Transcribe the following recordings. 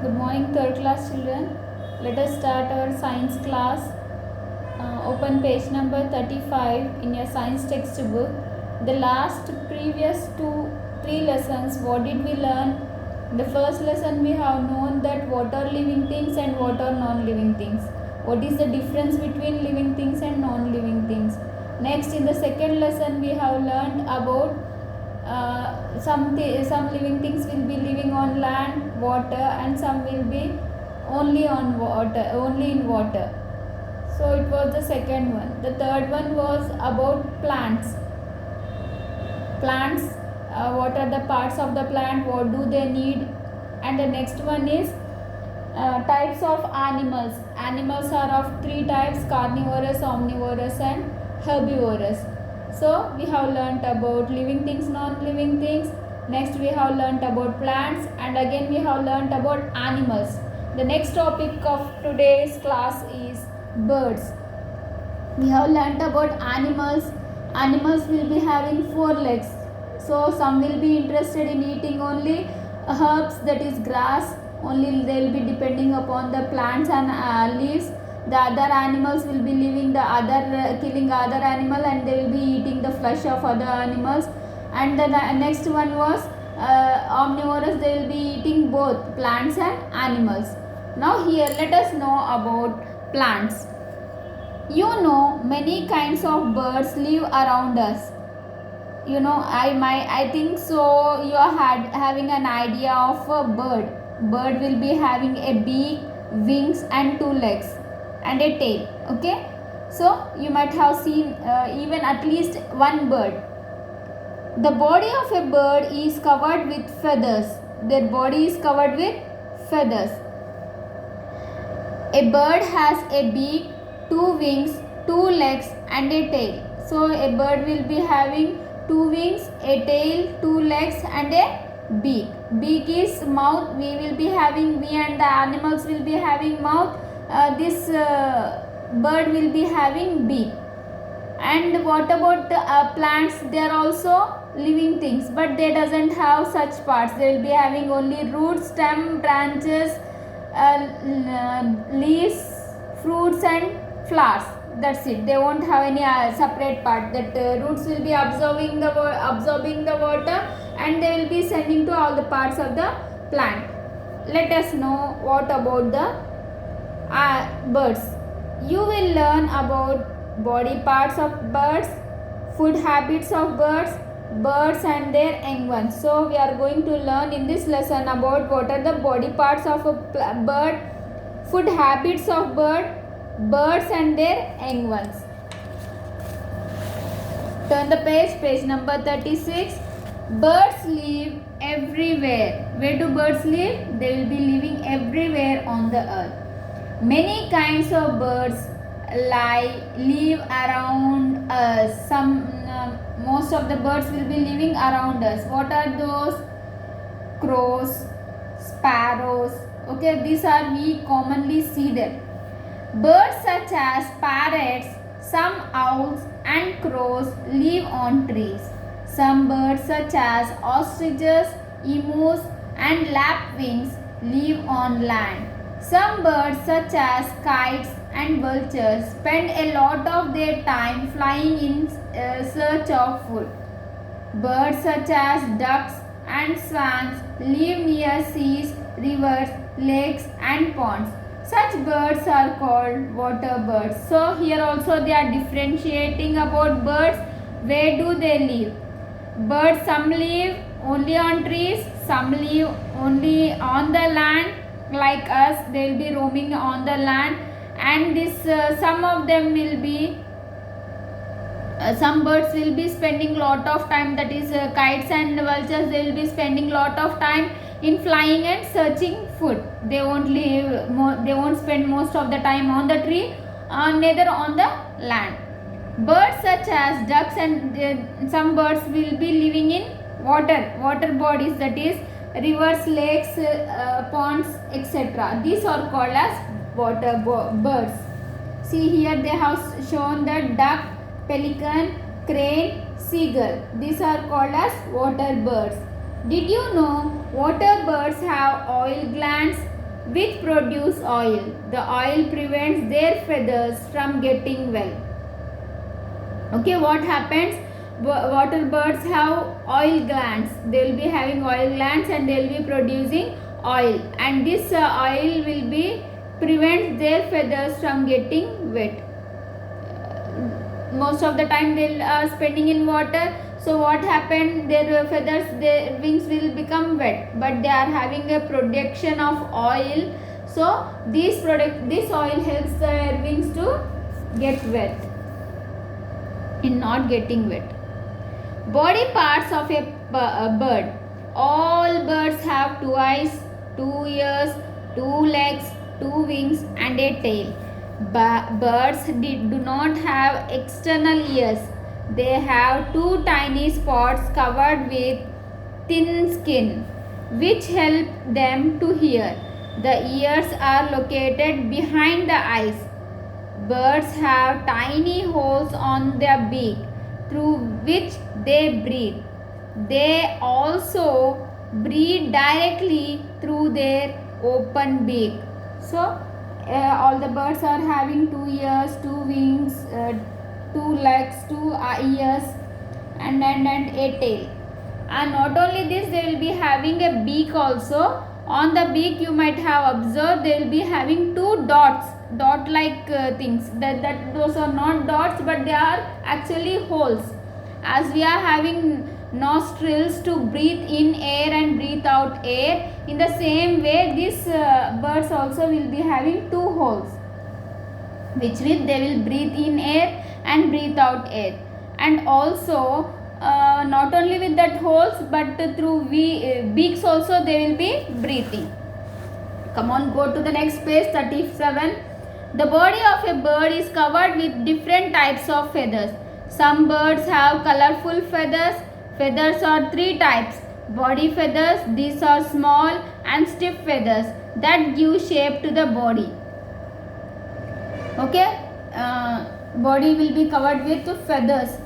Good morning, third class children. Let us start our science class. Open page number 35 in your science textbook. The last previous three lessons, what did we learn? The first lesson we have known that what are living things and what are non-living things. What is the difference between living things and non-living things? Next, in the second lesson, we have learned about some living things will be living on land, water, and some will be only on water, only in water. So it was the second one. The third one was about plants. What are the parts of the plant, what do they need? And the next one is types of animals. Animals are of three types: carnivorous, omnivorous, and herbivorous. So we have learnt about living things, non-living things. Next we have learnt about plants, and again we have learnt about animals. The next topic of today's class is birds. We have learnt about animals. Animals will be having four legs. So some will be interested in eating only herbs, that is grass. Only they will be depending upon the plants and leaves. The other animals will be living killing other animal, and they will be eating the flesh of other animals. And the next one was omnivorous. They will be eating both plants and animals. Now here let us know about plants. You know, many kinds of birds live around us. You know, I think so you are having an idea of a bird. Bird will be having a beak, wings, and two legs and a tail. Okay, so you might have seen even at least one bird. The body of a bird is covered with feathers. Their body is covered with feathers. A bird has a beak, two wings, two legs, and a tail. So a bird will be having two wings, a tail, two legs, and a beak. Beak is mouth. We and the animals will be having mouth. This bird will be having beak. And what about the plants? They are also living things, but they doesn't have such parts. They will be having only roots, stem, branches, leaves, fruits, and flowers. That's it. They won't have any separate part. That roots will be absorbing the water, and they will be sending to all the parts of the plant. Let us know what about the birds. You will learn about body parts of birds, food habits of birds and their young ones. So we are going to learn in this lesson about what are the body parts of a bird, food habits of birds and their young ones. Turn the page number 36. Birds live everywhere. Where do birds live? They will be living everywhere on the earth. Many kinds of birds live around us. Most of the birds will be living around us. What are those? Crows, sparrows. Okay, these are we commonly see them. Birds such as parrots, some owls and crows live on trees. Some birds such as ostriches, emus and lapwings live on land. Some birds such as kites and vultures spend a lot of their time flying in search of food. Birds such as ducks and swans live near seas, rivers, lakes and ponds. Such birds are called water birds. So here also they are differentiating about birds. Where do they live? Birds, some live only on trees, some live only on the land. Like us, they will be roaming on the land, and some of them will be some birds will be spending lot of time, that is kites and vultures, they will be spending lot of time in flying and searching food. They won't spend most of the time on the tree, neither on the land. Birds such as ducks and some birds will be living in water bodies, that is rivers, lakes, ponds, etc. These are called as water birds. See here they have shown the duck, pelican, crane, seagull. These are called as water birds. Did you know water birds have oil glands? which produce oil. The oil prevents their feathers from getting wet. Okay, what happens? Water birds have oil glands. They will be having oil glands and they will be producing oil, and this oil will be prevent their feathers from getting wet. Most of the time they are spending in water, so what happened, their feathers, their wings will become wet, but they are having a production of oil, so this oil helps their wings to get wet in not getting wet. Body parts of a bird. All birds have two eyes, two ears, two legs, two wings and a tail. Birds do not have external ears. They have two tiny spots covered with thin skin, which help them to hear. The ears are located behind the eyes. Birds have tiny holes on their beak through which they breathe. They also breathe directly through their open beak. So, all the birds are having two ears, two wings, two legs, two ears, and a tail. And not only this, they will be having a beak also. On the beak, you might have observed they will be having two dots, dot like things. That those are not dots, but they are actually holes. As we are having nostrils to breathe in air and breathe out air, in the same way these birds also will be having two holes, which will they will breathe in air and breathe out air. And also not only with that holes, but through beaks also they will be breathing. Come on, go to the next page, 37. The body of a bird is covered with different types of feathers. Some birds have colorful feathers. Feathers are three types. Body feathers, these are small and stiff feathers that give shape to the body. Okay, body will be covered with feathers.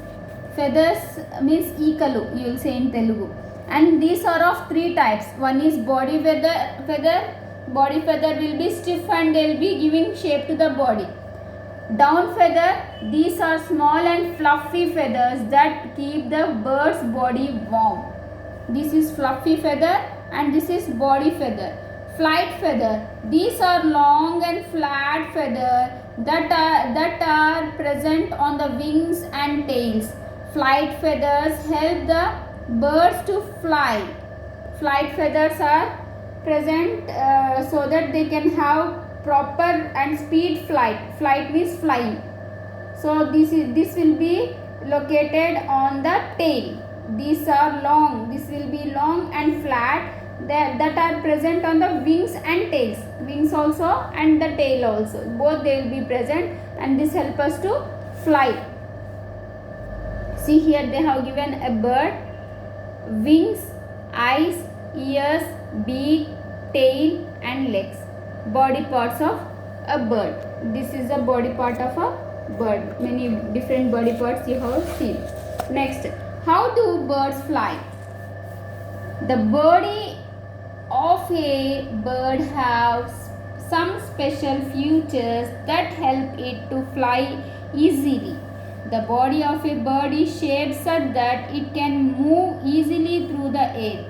Feathers means eekalu, you will say in Telugu. And these are of three types. One is body feather. Body feather will be stiff and they will be giving shape to the body. Down feather, these are small and fluffy feathers that keep the bird's body warm. This is fluffy feather and this is body feather. Flight feather, these are long and flat feather that are present on the wings and tails. Flight feathers help the birds to fly. Flight feathers are present so that they can have proper and speed flight. Flight means flying. So this will be located on the tail. These are long. This will be long and flat that are present on the wings and tails. Wings also and the tail also. Both they will be present, and this help us to fly. See here they have given a bird, wings, eyes, ears, beak, tail and legs. Body parts of a bird. This is the body part of a bird. Many different body parts you have seen. Next, how do birds fly? The body of a bird has some special features that help it to fly easily. The body of a bird is shaped such that it can move easily through the air.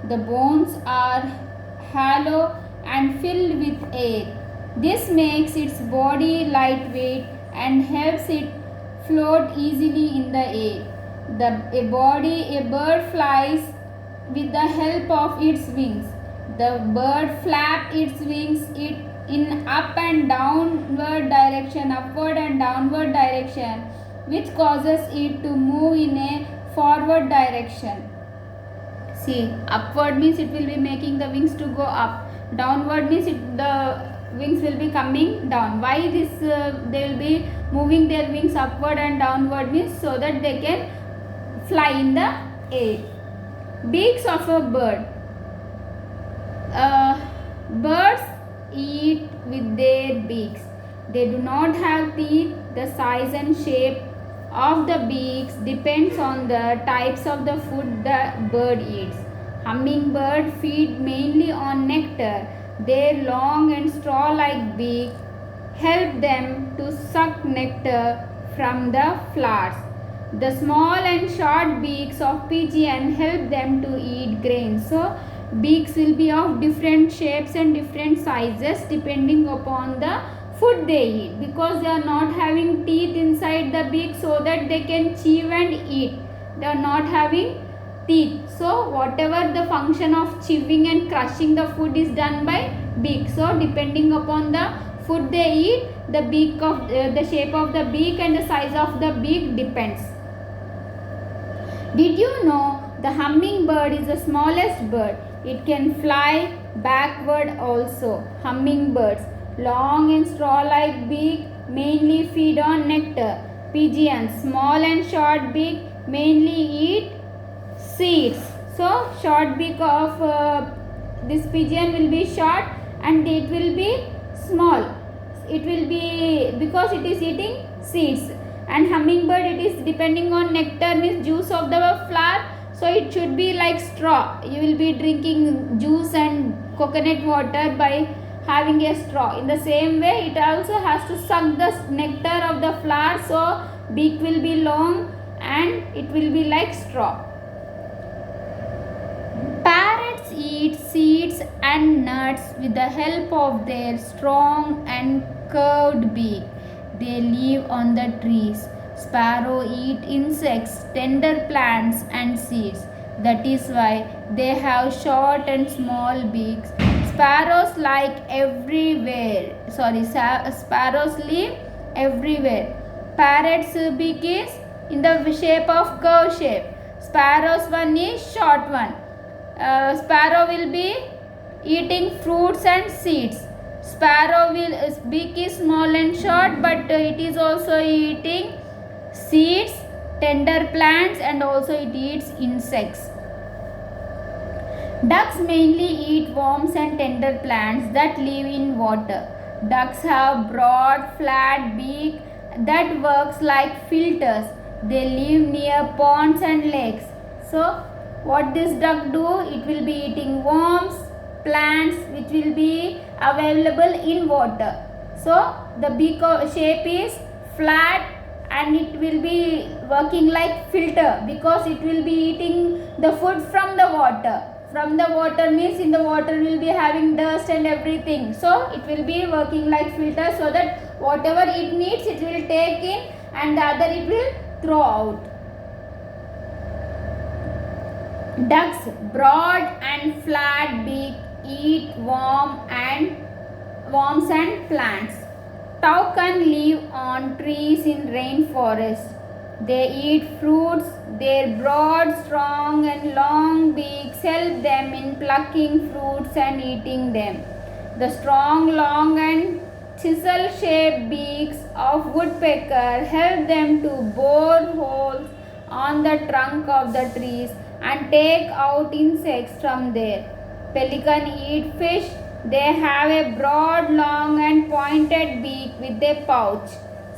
The bones are hollow and filled with air. This makes its body lightweight and helps it float easily in the air. A bird flies with the help of its wings. The bird flaps its wings in up and downward direction, which causes it to move in a forward direction. See, upward means it will be making the wings to go up. Downward means the wings will be coming down. Why this they will be moving their wings upward and downward means so that they can fly in the air. Beaks of a bird. Birds eat with their beaks. They do not have teeth. The size and shape of the beaks depends on the types of the food the bird eats. Hummingbird feed mainly on nectar. Their long and straw-like beak help them to suck nectar from the flowers. The small and short beaks of pigeon help them to eat grains. So beaks will be of different shapes and different sizes depending upon the food they eat, because they are not having teeth inside the beak so that they can chew and eat. They are not having teeth, so whatever the function of chewing and crushing the food is done by beak. So depending upon the food they eat, the beak of the shape of the beak and the size of the beak depends. Did you know the hummingbird is the smallest bird? It can fly backward also. Hummingbirds, long and straw-like beak, mainly feed on nectar. Pigeons, small and short beak, mainly eat seeds. So short beak of this pigeon will be short and it will be small. It will be because it is eating seeds. And hummingbird, it is depending on nectar, means juice of the flower, so it should be like straw. You will be drinking juice and coconut water by having a straw. In the same way, it also has to suck the nectar of the flower, so beak will be long and it will be like straw. Parrots eat seeds and nuts with the help of their strong and curved beak. They live on the trees. Sparrow eat insects, tender plants and seeds. That is why they have short and small beaks. Sparrows sparrows live everywhere. Parrot's beak is in the shape of curve shape. Sparrow's one is short one. Sparrow will be eating fruits and seeds. Sparrow beak is small and short, but it is also eating seeds, tender plants, and also it eats insects. Ducks mainly eat worms and tender plants that live in water. Ducks have broad, flat beak that works like filters. They live near ponds and lakes. So what this duck do? It will be eating worms, plants which will be available in water. So the beak shape is flat and it will be working like filter because it will be eating the food from the water. From the water means in the water will be having dust and everything. So it will be working like filter so that whatever it needs it will take in and the other it will throw out. Ducks, broad and flat beak, eat worms and plants. Toucan live on trees in rainforest. They eat fruits. Their broad, strong and long beaks help them in plucking fruits and eating them. The strong, long and chisel-shaped beaks of woodpecker help them to bore holes on the trunk of the trees and take out insects from there. Pelican eat fish. They have a broad, long and pointed beak with a pouch.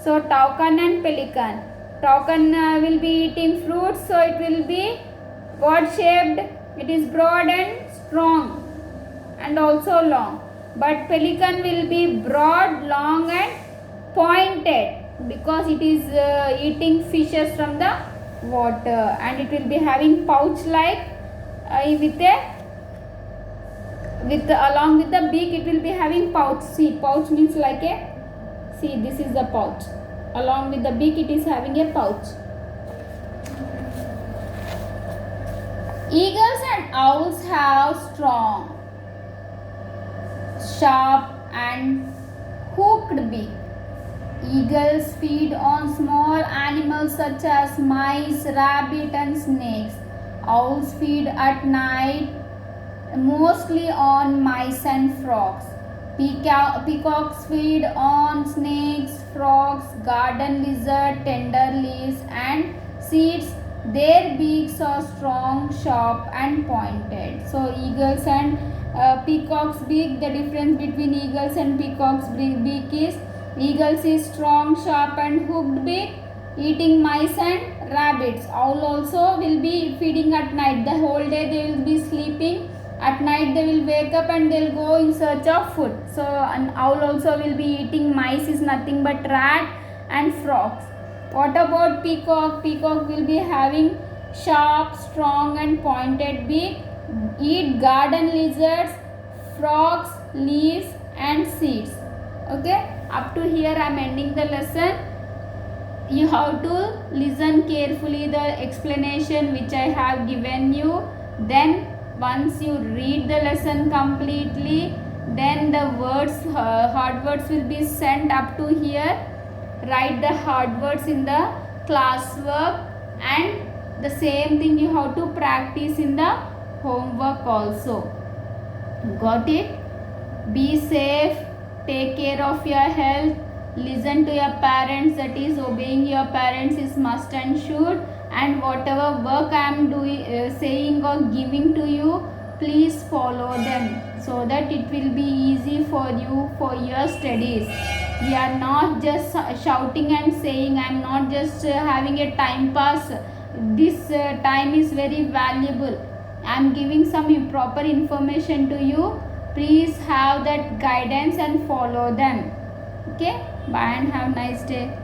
So toucan and pelican. Toucan will be eating fruits, so it will be what shaped? It is broad and strong and also long. But pelican will be broad, long and pointed because it is eating fishes from the water, and it will be having pouch like along with the beak it will be having pouch. See, pouch means like this is the pouch. Along with the beak it is having a pouch. Eagles and owls have strong, sharp and hooked beak. Eagles feed on small animals such as mice, rabbit and snakes. Owls feed at night mostly on mice and frogs. Peacocks feed on snakes, frogs, garden lizard, tender leaves and seeds. Their beaks are strong, sharp and pointed. So eagles and peacocks beak, the difference between eagles and peacocks beak is eagles is strong, sharp and hooked beak, eating mice and rabbits. Owl also will be feeding at night. The whole day they will be sleeping At night they will wake up and they'll go in search of food. So an owl also will be eating. Mice is nothing but rat and frogs. What about peacock? Peacock will be having sharp, strong and pointed beak. Eat garden lizards, frogs, leaves and seeds. Okay, up to here I am ending the lesson. You have to listen carefully the explanation which I have given you. Then once you read the lesson completely, then the words, hard words will be sent up to here. Write the hard words in the classwork, and the same thing you have to practice in the homework also. Got it? Be safe, take care of your health, listen to your parents, that is obeying your parents is must and should, and whatever work I am doing, saying or giving to you, please follow them so that it will be easy for you for your studies. We are not just shouting and saying, I am not just having a time pass. This time is very valuable. I am giving some proper information to you. Please have that guidance and follow them. Okay, bye and have a nice day.